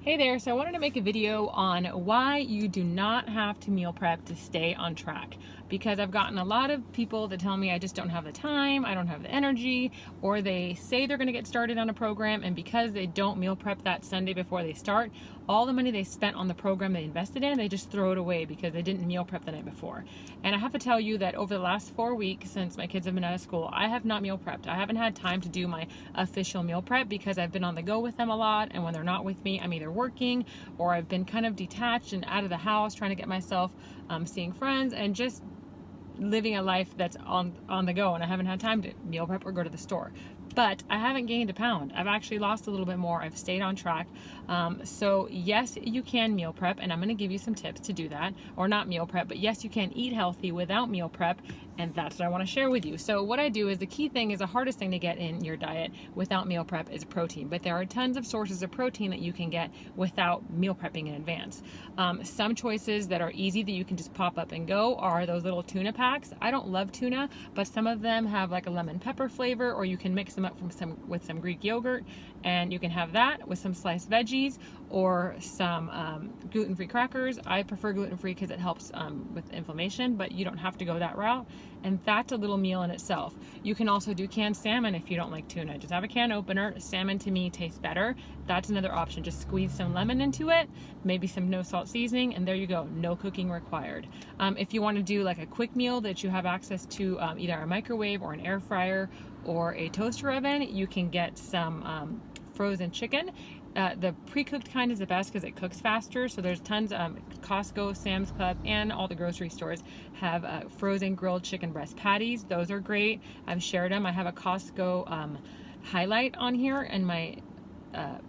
Hey there, so I wanted to make a video on why you do not have to meal prep to stay on track, because I've gotten a lot of people that tell me I just don't have the time, I don't have the energy, or they say they're going to get started on a program, and because they don't meal prep that Sunday before they start, all the money they spent on the program they invested in, they just throw it away because they didn't meal prep the night before. And I have to tell you that over the last 4 weeks since my kids have been out of school, I have not meal prepped. I haven't had time to do my official meal prep because I've been on the go with them a lot, and when they're not with me, I'm either working or I've been kind of detached and out of the house trying to get myself seeing friends and just living a life that's on the go, and I haven't had time to meal prep or go to the store. But I haven't gained a pound. I've actually lost a little bit more. I've stayed on track. So yes, you can meal prep, and I'm going to give you some tips to do that, or not meal prep, but yes, you can eat healthy without meal prep, and that's what I want to share with you. So what I do is, the key thing is, the hardest thing to get in your diet without meal prep is protein, but there are tons of sources of protein that you can get without meal prepping in advance. Some choices that are easy that you can just pop up and go are those little tuna packs. I don't love tuna, but some of them have like a lemon pepper flavor, or you can mix them up with some Greek yogurt, and you can have that with some sliced veggies or some gluten-free crackers. I prefer gluten-free because it helps with inflammation, but you don't have to go that route, and that's a little meal in itself. You can also do canned salmon if you don't like tuna. Just have a can opener. Salmon to me tastes better. That's another option. Just squeeze some lemon into it, maybe some no salt seasoning, and there you go. No cooking required. If you want to do like a quick meal that you have access to either a microwave or an air fryer or a toaster oven, you can get some frozen chicken. The pre-cooked kind is the best because it cooks faster. So there's tons. Costco, Sam's Club, and all the grocery stores have frozen grilled chicken breast patties. Those are great. I've shared them. I have a Costco highlight on here in my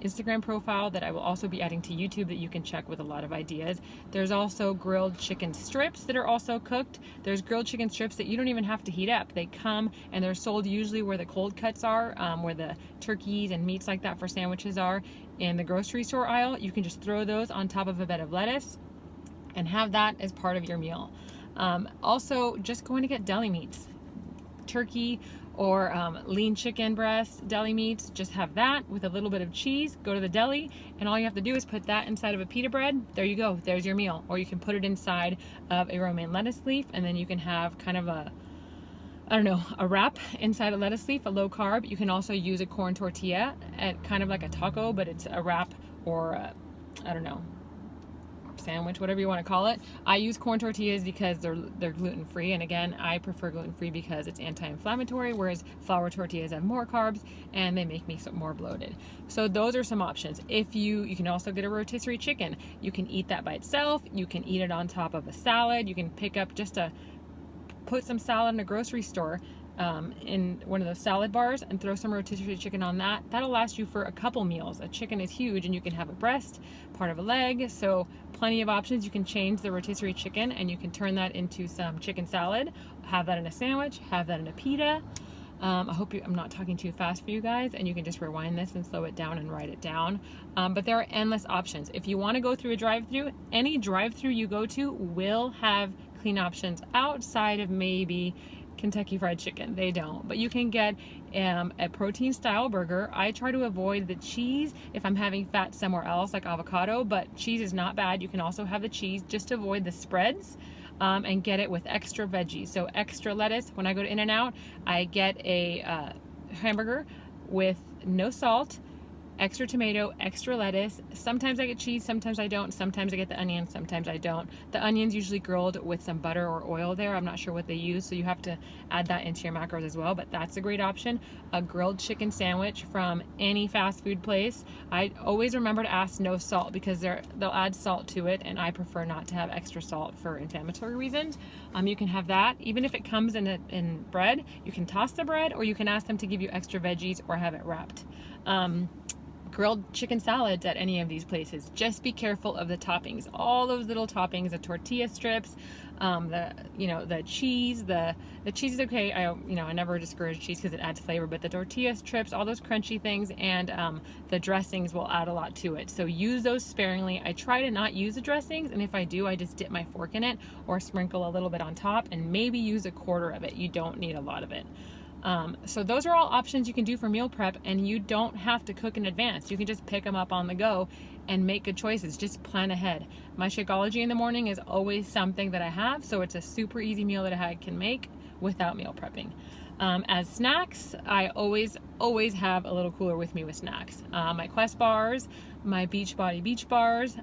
Instagram profile that I will also be adding to YouTube that you can check with a lot of ideas. There's also grilled chicken strips that are also cooked. There's grilled chicken strips that you don't even have to heat up. They come and they're sold usually where the cold cuts are, where the turkeys and meats like that for sandwiches are in the grocery store aisle. You can just throw those on top of a bed of lettuce and have that as part of your meal. Also, just going to get deli meats. Turkey or lean chicken breast deli meats, just have that with a little bit of cheese. Go to the deli, and all you have to do is put that inside of a pita bread. There you go, there's your meal. Or you can put it inside of a romaine lettuce leaf, and then you can have kind of a, I don't know, a wrap inside a lettuce leaf, a low carb. You can also use a corn tortilla at kind of like a taco, but it's a wrap, or I don't know, sandwich, whatever you want to call it. I use corn tortillas because they're gluten-free, and again, I prefer gluten-free because it's anti-inflammatory, whereas flour tortillas have more carbs and they make me more bloated. So those are some options. If you can also get a rotisserie chicken. You can eat that by itself. You can eat it on top of a salad. You can pick up put some salad in a grocery store in one of those salad bars and throw some rotisserie chicken on that. That'll last you for a couple meals. A chicken is huge, and you can have a breast, part of a leg, so plenty of options. You can change the rotisserie chicken and you can turn that into some chicken salad, have that in a sandwich, have that in a pita. I hope I'm not talking too fast for you guys, and you can just rewind this and slow it down and write it down. But there are endless options. If you want to go through a drive-through, any drive-through you go to will have clean options outside of maybe Kentucky Fried Chicken. They don't, but you can get a protein style burger. I try to avoid the cheese if I'm having fat somewhere else, like avocado, but cheese is not bad. You can also have the cheese. Just avoid the spreads and get it with extra veggies. So extra lettuce. When I go to In-N-Out, I get a hamburger with no salt, extra tomato, extra lettuce. Sometimes I get cheese, sometimes I don't. Sometimes I get the onions, sometimes I don't. The onions usually grilled with some butter or oil there. I'm not sure what they use, so you have to add that into your macros as well, but that's a great option. A grilled chicken sandwich from any fast food place. I always remember to ask no salt because they'll add salt to it, and I prefer not to have extra salt for inflammatory reasons. You can have that. Even if it comes in bread, you can toss the bread, or you can ask them to give you extra veggies or have it wrapped. Grilled chicken salads at any of these places. Just be careful of the toppings. All those little toppings, the tortilla strips, the cheese. The cheese is okay. I never discourage cheese because it adds flavor, but the tortilla strips, all those crunchy things, and the dressings will add a lot to it. So use those sparingly. I try to not use the dressings, and if I do, I just dip my fork in it or sprinkle a little bit on top and maybe use a quarter of it. You don't need a lot of it. So those are all options you can do for meal prep, and you don't have to cook in advance. You can just pick them up on the go and make good choices. Just plan ahead. My Shakeology in the morning is always something that I have, so it's a super easy meal that I can make without meal prepping. As snacks, I always have a little cooler with me with snacks. My Quest bars, my Beachbody beach bars,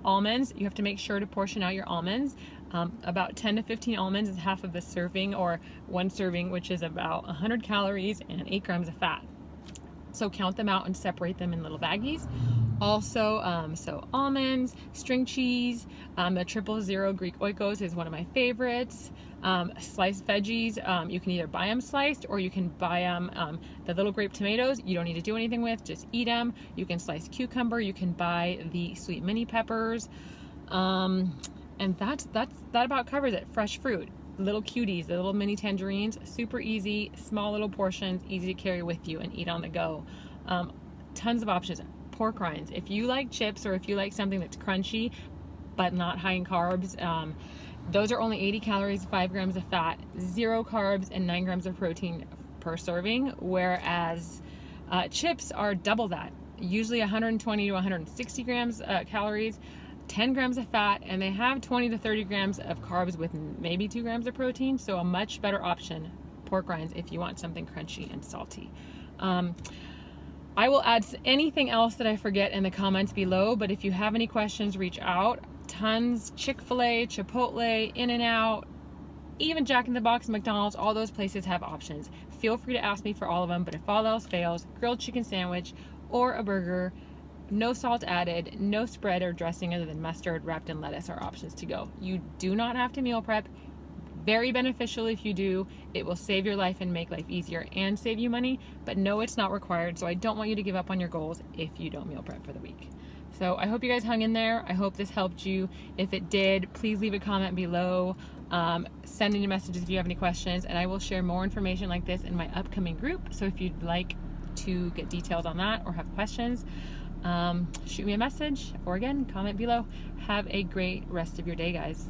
almonds. You have to make sure to portion out your almonds. About 10 to 15 almonds is half of a serving, or one serving, which is about 100 calories and 8 grams of fat. So count them out and separate them in little baggies. Also, so almonds, string cheese, the 000 Greek Oikos is one of my favorites. Sliced veggies, you can either buy them sliced, or you can buy them, the little grape tomatoes, you don't need to do anything with, just eat them. You can slice cucumber, you can buy the sweet mini peppers. And that about covers it. Fresh fruit, little cuties, the little mini tangerines, super easy, small little portions, easy to carry with you and eat on the go. Tons of options. Pork rinds. If you like chips, or if you like something that's crunchy but not high in carbs, those are only 80 calories, 5 grams of fat, 0 carbs, and 9 grams of protein per serving, whereas chips are double that, usually 120 to 160 grams calories, 10 grams of fat, and they have 20 to 30 grams of carbs with maybe 2 grams of protein. So a much better option, pork rinds, if you want something crunchy and salty. I will add anything else that I forget in the comments below, but if you have any questions, reach out. Tons, Chick-fil-A, Chipotle, In-N-Out, even Jack in the Box, McDonald's, all those places have options. Feel free to ask me for all of them, but if all else fails, grilled chicken sandwich or a burger, no salt added, no spread or dressing other than mustard wrapped in lettuce are options to go. You do not have to meal prep. Very beneficial if you do. It will save your life and make life easier and save you money, but no, it's not required. So I don't want you to give up on your goals if you don't meal prep for the week. So I hope you guys hung in there. I hope this helped you. If it did, please leave a comment below. Send me messages if you have any questions, and I will share more information like this in my upcoming group. So if you'd like to get details on that or have questions, shoot me a message, or again, comment below. Have a great rest of your day, guys.